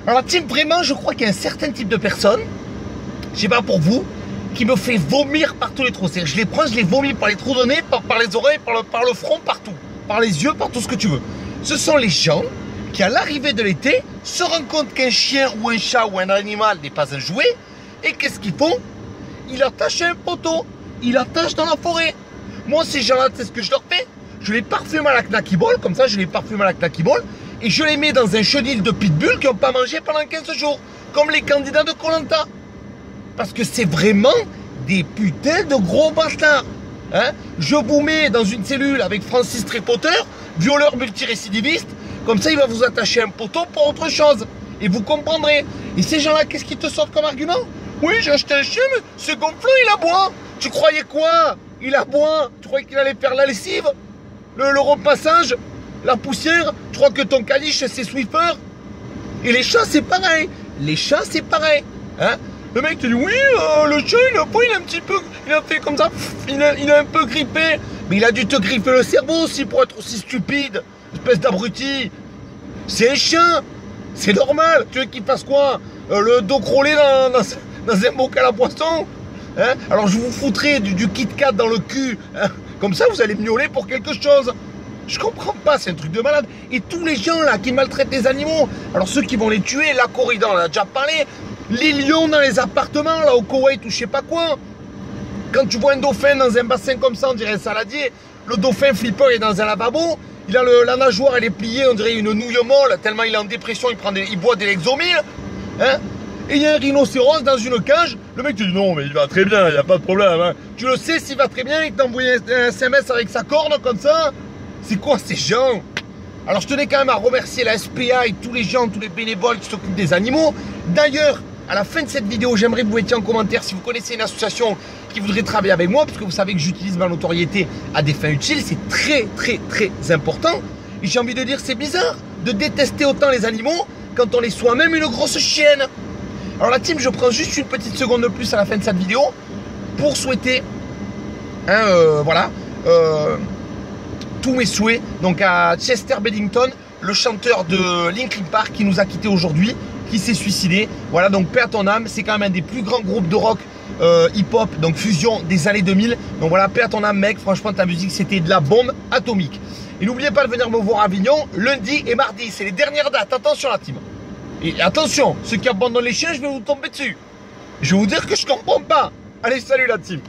Alors la team, vraiment, je crois qu'il y a un certain type de personne, je sais pas pour vous, qui me fait vomir par tous les trous. C'est-à-dire, je les prends, je les vomis par les trous de nez, par les oreilles, par le front, partout. Par les yeux, par tout ce que tu veux. Ce sont les gens qui, à l'arrivée de l'été, se rendent compte qu'un chien ou un chat ou un animal n'est pas un jouet. Et qu'est-ce qu'ils font? Ils l'attachent à un poteau. Ils l'attachent dans la forêt. Moi, ces gens-là, c'est ce que je leur fais. Je les parfume à la Knacky Ball, comme ça, je les parfume à la Knacky Ball. Et je les mets dans un chenil de pitbull qui n'ont pas mangé pendant 15 jours. Comme les candidats de Koh Lanta. Parce que c'est vraiment des putains de gros bastards. Hein? Je vous mets dans une cellule avec Francis Trépoteur, violeur multirécidiviste. Comme ça, il va vous attacher un poteau pour autre chose. Et vous comprendrez. Et ces gens-là, qu'est-ce qu'ils te sortent comme argument? Oui, j'ai acheté un chien, mais c'est gonflant, il aboie. Tu croyais quoi? Il aboie. Tu croyais qu'il allait faire la lessive? Le repassage? La poussière? Tu crois que ton caniche, c'est Swiffer? Et les chats, c'est pareil. Les chats, c'est pareil. Hein? Le mec te dit, oui, le chat, il a un petit peu, il a fait comme ça, il a un peu grippé. Mais il a dû te griffer le cerveau aussi pour être aussi stupide. Espèce d'abruti. C'est un chien. C'est normal. Tu veux qu'il fasse quoi? Le dos crawlé dans un bocal à poisson, hein? Alors je vous foutrai du Kit Kat dans le cul, hein? Comme ça vous allez miauler pour quelque chose. Je comprends pas, c'est un truc de malade. Et tous les gens là qui maltraitent les animaux, alors ceux qui vont les tuer, la corrida, on en a déjà parlé, les lions dans les appartements là au Koweït ou je sais pas quoi. Quand tu vois un dauphin dans un bassin comme ça, on dirait un saladier. Le dauphin flipper est dans un lavabo, il a la nageoire, elle est pliée, on dirait une nouille molle, tellement il est en dépression, il boit des Lexomil, hein? Et il y a un rhinocéros dans une cage, le mec te dit non mais il va très bien, il n'y a pas de problème, hein. Tu le sais s'il va très bien, il t'a envoyé un SMS avec sa corne comme ça. C'est quoi ces gens? Alors je tenais quand même à remercier la SPA et tous les gens, tous les bénévoles qui s'occupent des animaux. D'ailleurs, à la fin de cette vidéo, j'aimerais que vous mettiez en commentaire si vous connaissez une association qui voudrait travailler avec moi, parce que vous savez que j'utilise ma notoriété à des fins utiles, c'est très important. Et j'ai envie de dire, c'est bizarre de détester autant les animaux quand on est soi-même une grosse chienne. Alors la team, je prends juste une petite seconde de plus à la fin de cette vidéo pour souhaiter, voilà, tous mes souhaits donc à Chester Bennington, le chanteur de Linkin Park qui nous a quittés aujourd'hui, qui s'est suicidé. Voilà, donc paix à ton âme, c'est quand même un des plus grands groupes de rock hip-hop, donc fusion des années 2000. Donc voilà, paix à ton âme mec, franchement ta musique c'était de la bombe atomique. Et n'oubliez pas de venir me voir à Avignon lundi et mardi, c'est les dernières dates, attention la team. Et attention, ceux qui abandonnent les chiens, je vais vous tomber dessus. Je vais vous dire que je comprends pas. Allez, salut la team.